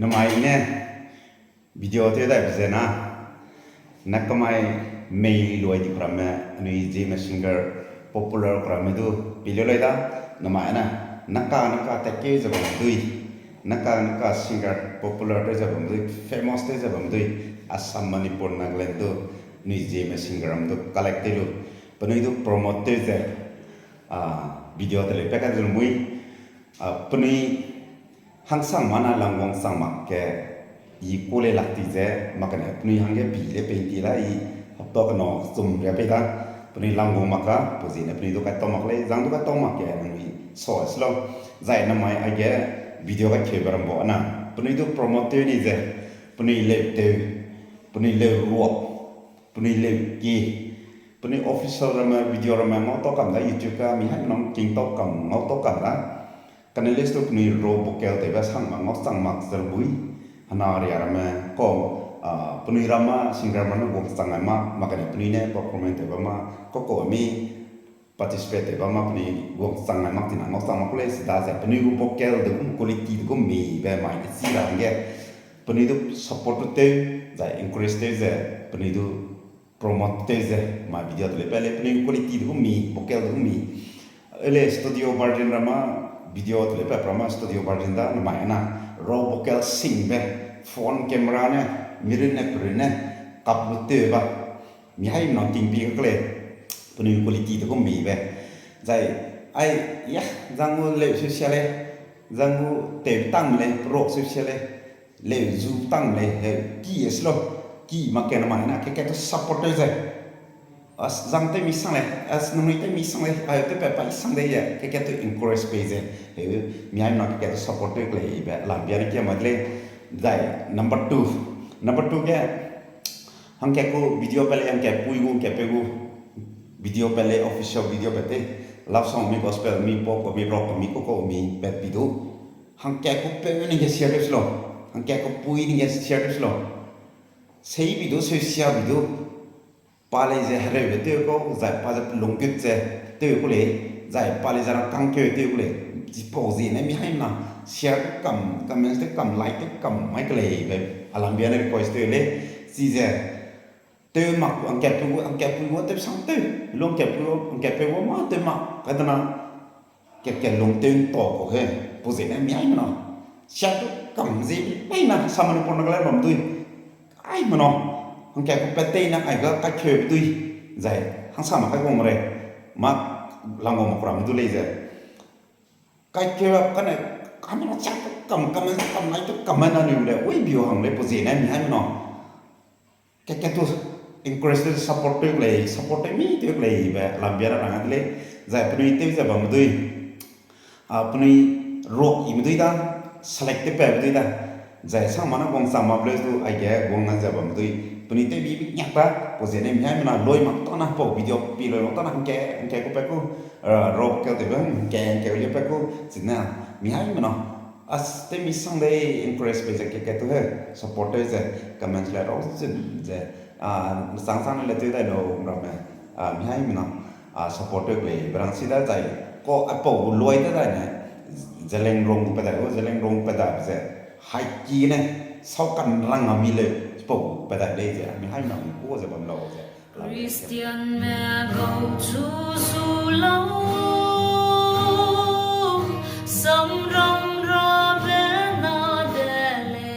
Namai ne video te da bizena nakamai mail loi di krame ani Zeme singer popular krame du piloloi da namai na naka take jabam dui naka singer popular te jabam dui famous te jabam dui Assam Manipur Nagaland du ni Zeme singer am du collect te lu panoi du promote te je video te le peka du mui panoi hang sang mana langwong sang mak ke i kole lakti je makane puni hangge pi le penti la i hopto kano zum re pe da puni langwong maka pozi ne puni do ka to mak le jang do ka to mak ke ngi so slo zai na mai age video ka ke baram bo na puni do promote ni je puni le te puni le ro puni le ki puni official rama video rama mo to kam da youtube ka mi han nong king to kam mo to kam da kan list tu ni ro bokel te ba sang ngok sang mak zerbui hana ria rama ko puni rama singer mana go sang ma makane puni ne performance te ba ma ko mi participate te ba ma puni go sang ma tin ngok sang ma kule sida se puni go bokel de quality go mi ba ma si ra nge puni du support te za encourage te ze puni du promote te ze ma video te le puni quality go mi bokel go mi ele studio version rama video tu lepas prama studio version da namanya na raw vocal sing be phone camera ne mirror ne prune kapute ba mi hai no ting pi ka le puni quality tu ko mi be zai ai ya zangu le social le zangu te tang le pro social le zu tang le ki eslo ki makena mana na ke to support zai as zang te mi sang le as nung te mi sang le ai te pa sang de ya ke to encourage page he mi ai not ke to support le be lam bia ke madle dai number 2 ke hang ke ko video pele hang ke pui gu ke pe gu video pele official video pete love song mi gospel mi pop mi rock mi ko mi pet video hang ke ko pe ni ke share lo hang ke ko pui ni ke share lo sei video social video pale je hare ve te ko zai pa je longkit je te ko le zai pale jara kang ke te ko le ji po ji ne mi hai na share kam comment te kam like te kam mai ke le ve alam bia ne ko ste le si je te mak ang ke pu te sang te long ke pu ma te ma ka ta na ke long te to ko he po ji ne mi hai na share kam ji mai na samani pon na bam tu ai ma no hang ke ko pete na ai ga ka kheu tui zai hang sa ma ka gong re ma langom ma pram du le je ka kheu ka ne ka ma cha kam nai to kam na ni le oi bio hang le po ji na mi hai no ke tu encourage to support mi te le ba lam bia ra ngat le zai pni te za bam dui pni ro i mi dui da select te pe dui da zai sang ma na gong sa ma ble tu ai ge gong na za bam dui puni te bi nyak ba po je ne mi hai na loi mak to na po video pi loi mak to na ke ko pe ko rock ke te ba ke le pe ko sina mi hai na as te mi sang de encourage pe ke to he support je comment la ro je sang le te da no ra me mi hai na support le brang si da jai ko apo loi da da ne zeleng rong pe da je hai ki ne sau kan rang mi le bộ bài đại đây thì mình hai nòng cua rồi bằng lầu Christian mẹ cầu chú su lâu sắm rong ra bé na đê lê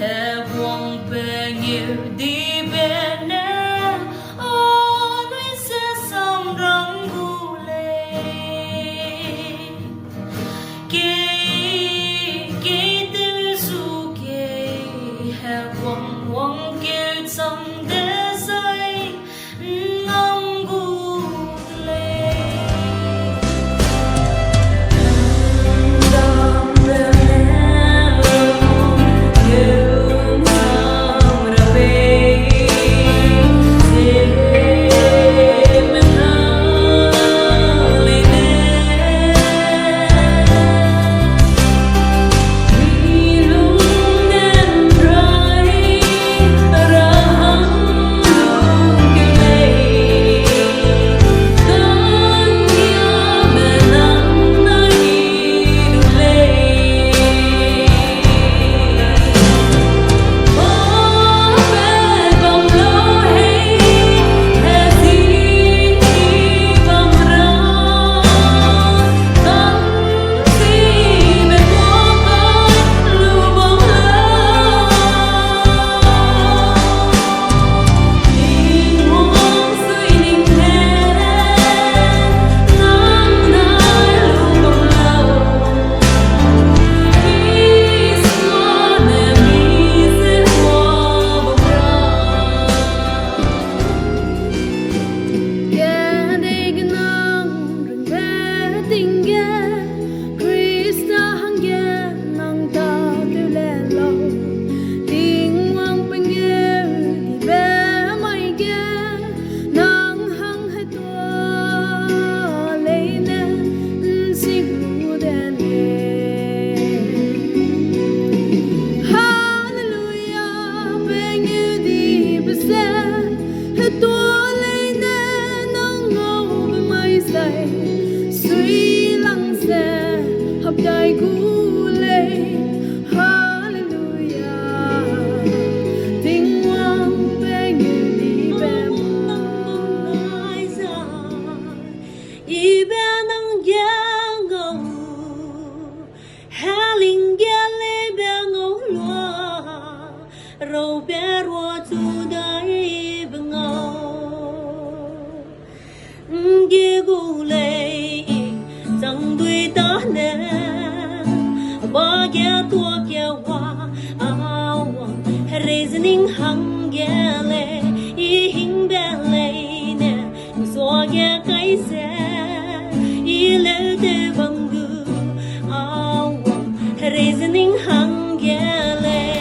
hè quăng bé nhiều đi bé nè ô nuôi sẽ sắm rong gu lê quăng kêu trong đế dây ngâm gu lê đại gu lệ hallelujah tình quang bên người đi bên ai ra y bên nắng giang ngầu hà linh gia lê bên ngầu loa râu bé rùa chu đại bên ngầu ghê gu lệ chẳng đuôi ta nè ba ghé tua ghé hoa áo reasoning hăng ghé lệ y hình bé lệ nè xóa ghé cái xe y lệ tê bằng gư áo reasoning hăng ghé lệ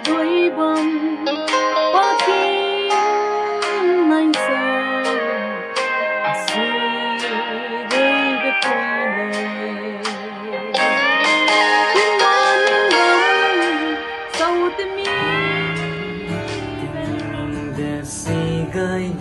đuôi bom ba tiếng nay sao suy đây về quê lời tiếng non ngầm sau tim mi để si gai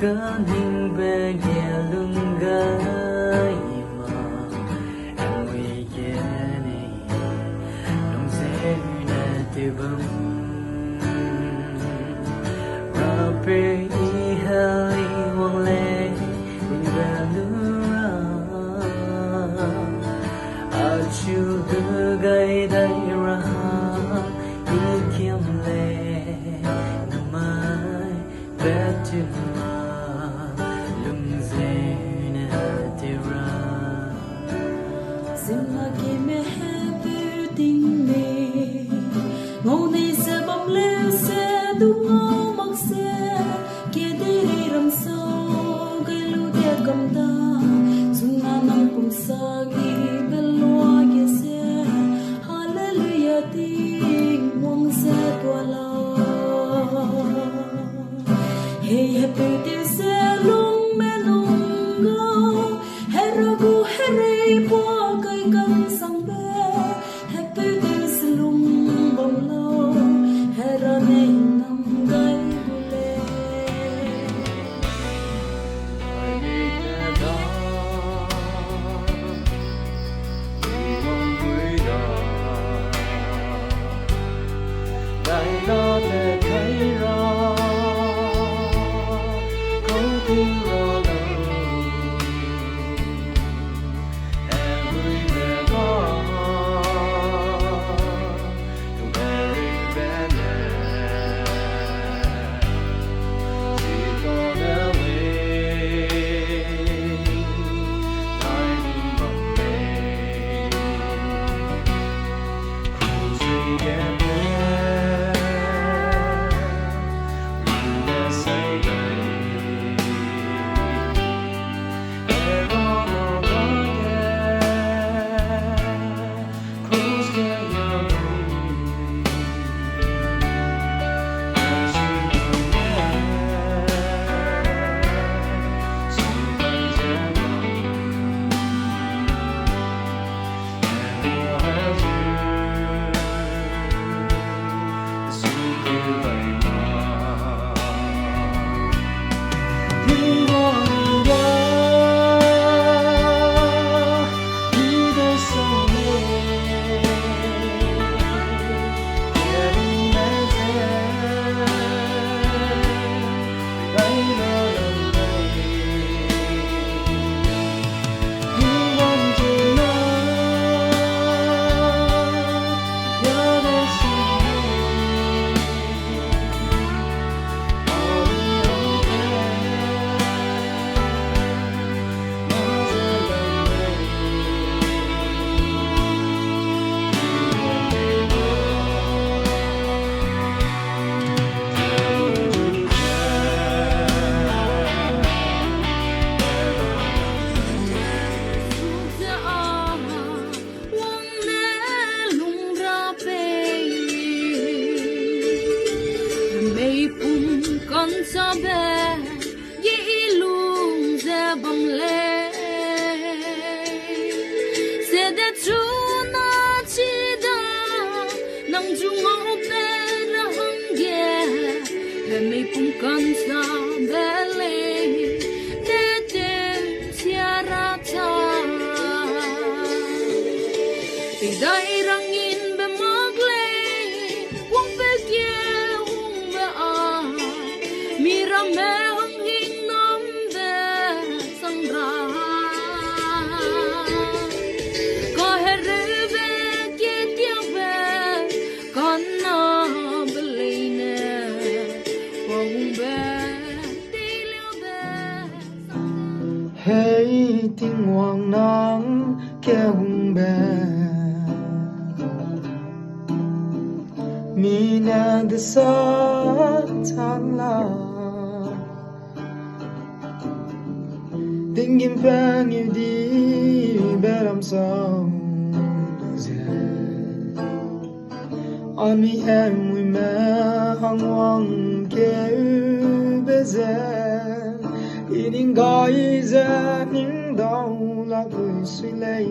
Kan hing be gelung gai ma and we geni nong se na te bam rape I hai wang le in ba lu ra a chu de gai dai ra I kiam le na mai bet Zeme ki me happy ding me ngô ni se bom le se du ngô mặc se kia đi ram sao gây lu dia cầm ta sung na nam pum sa gi belua ye se hallelujah ding wong se tua la hey happy ding se lung me lung go heragu herei po Kan sang be happy days lung bom lo hera ne nam gai bule ai da mong vui da dai lo le thấy ra câu tiếng ra Hey tiếng hoàng nắng kéo hùng bé mina the satala Dingin pang you di beram song On me em we me hang wang ke beze Ining gai za ning dao la kui sui lei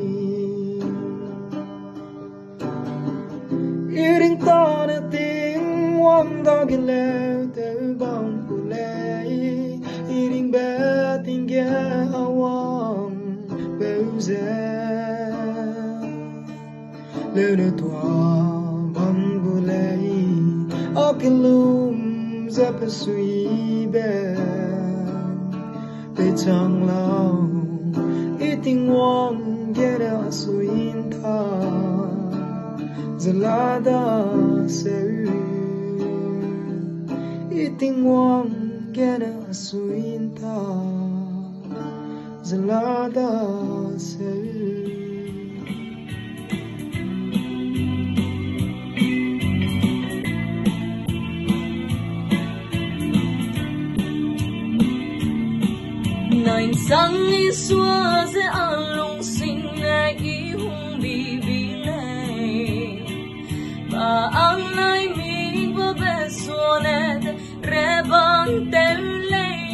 Iring ta na ting wang da gile te bang kulei Iring be ting ge hawang beuze Le ne toi bang kulei Akilum za pesui be Pe chang lao Iting wang gera suin ta Zalada seu Iting wang gera suinta Zalada seu Nine sang iswa se along sing na ihong bibilay Ba ang nai mig babesonet rebang telay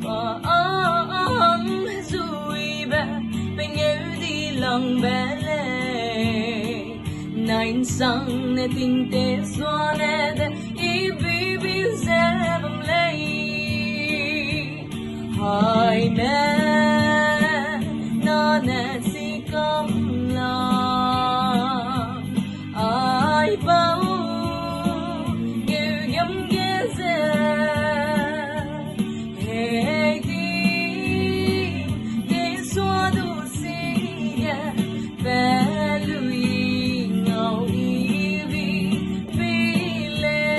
Ba ang zuibe pengel di lang belay Nine sang ne tinte sonet ibibil sebam lay Hai mẹ na nè si cầm la ai bao kêu yếm ghé dè hey đi để xóa đủ si ya bé lui ngầu đi vì lệ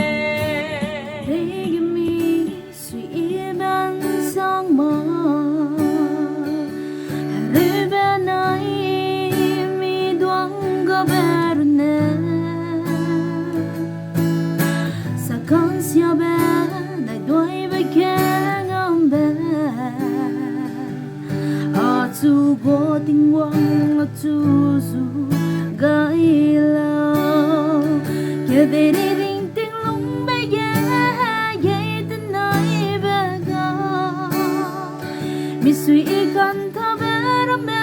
để mi suy ban sang mơ Rebe nai mi duang goberne Sa kansia be dai doi be kengam be A tu go ting wang a tu su gai lao Ke de ring ting lung be ye ten nai be ga Mi sui kan ta vera me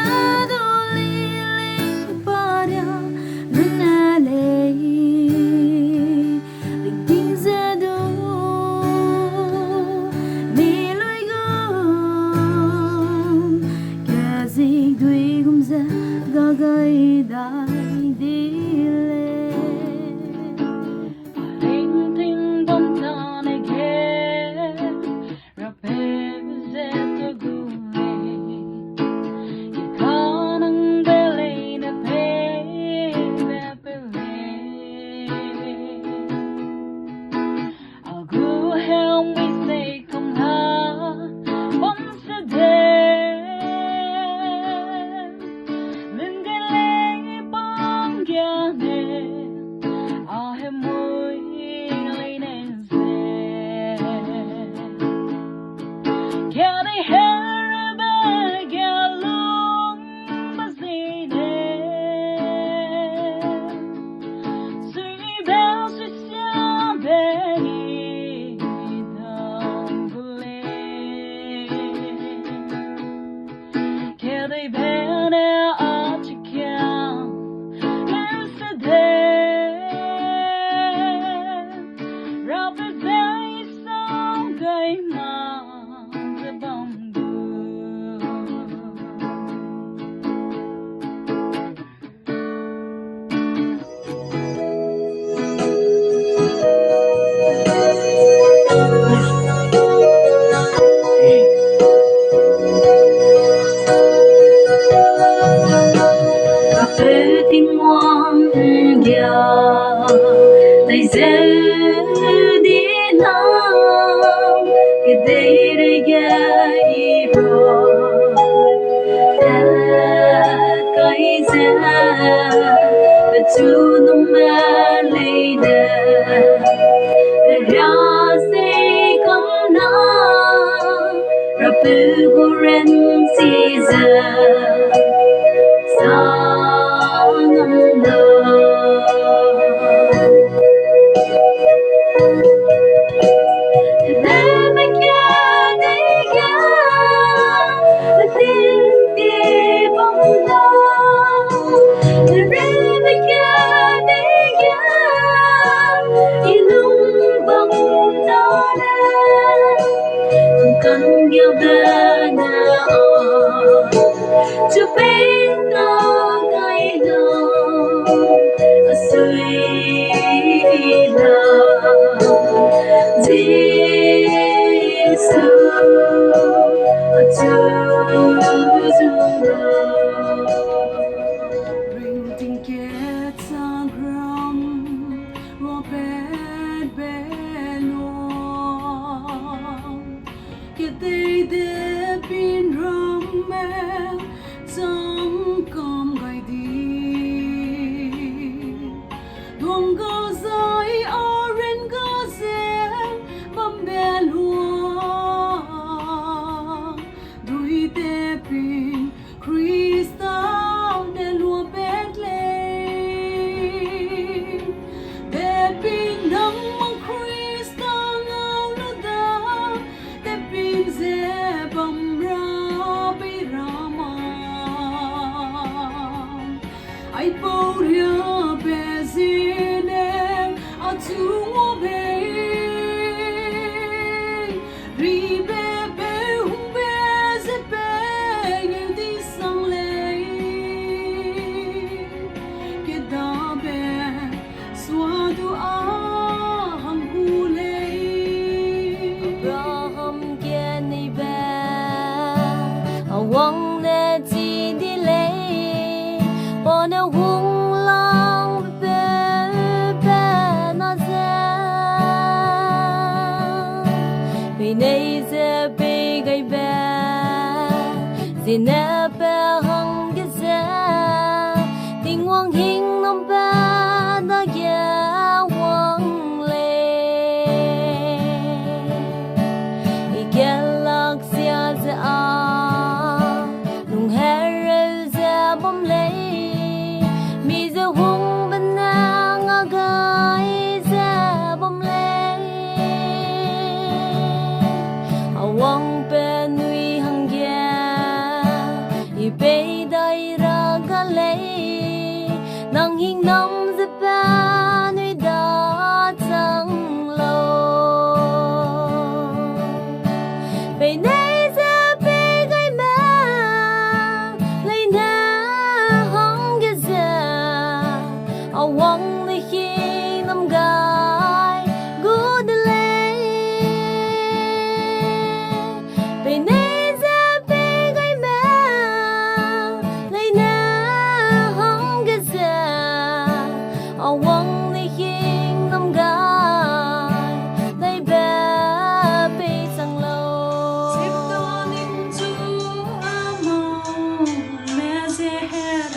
do li ling paria nale Ling ting ze do mi lui gum Ka zig dui gum ze ga gai dai di le Ling ting bom ta ne ge To the valley Guren season song of love. Never can I think deep of love. Never can I ilum bang dale. Cần yêu bên cho bên ta cái lòng suy lòng Giêsu cho dung bring tình kết sang gram ro bên bên they did been roman some come by thee don't go zai oren go zen bambel hua dui te pin Christa de lo Bethlehem de pin nam Christa ngau lo da de pin ze bam ra bi rama ai po ria be zine atu mo be ri be be hum be ze be you di sang le ke da be swa du a hang hu le Abraham ke ni be awang ne ji di le on a hung lang be be na za be nei ze be gai be zina be hang ge za ting wang hing nam ba na ya wang le I galaxy as a nung hero za bom le mi za hung ban na nga gai za bom le awang pe nui hang ya I pe dai ra ga le nang hing nam za pa nui da chang lo pe nei za pe gai ma lai na hang ge za awang le hi nam gai good le pe nei za pe gai ma lai na hang ge za awang le hi nam gai dai ba pe sang lo sip don into among me ze here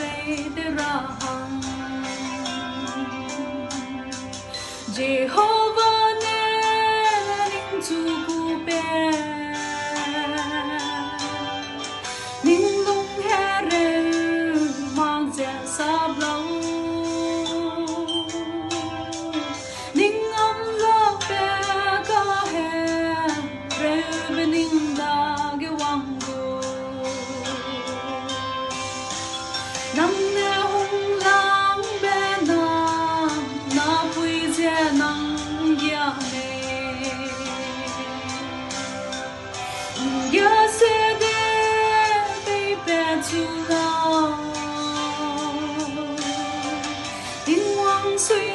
de raham Jehovah ne into be ning lung here mang ze sab lo ning om lo be ka he re ning da ge wang go nam ne hung lang be na pui je nang ya ne ya se de be tu lo tin wang sui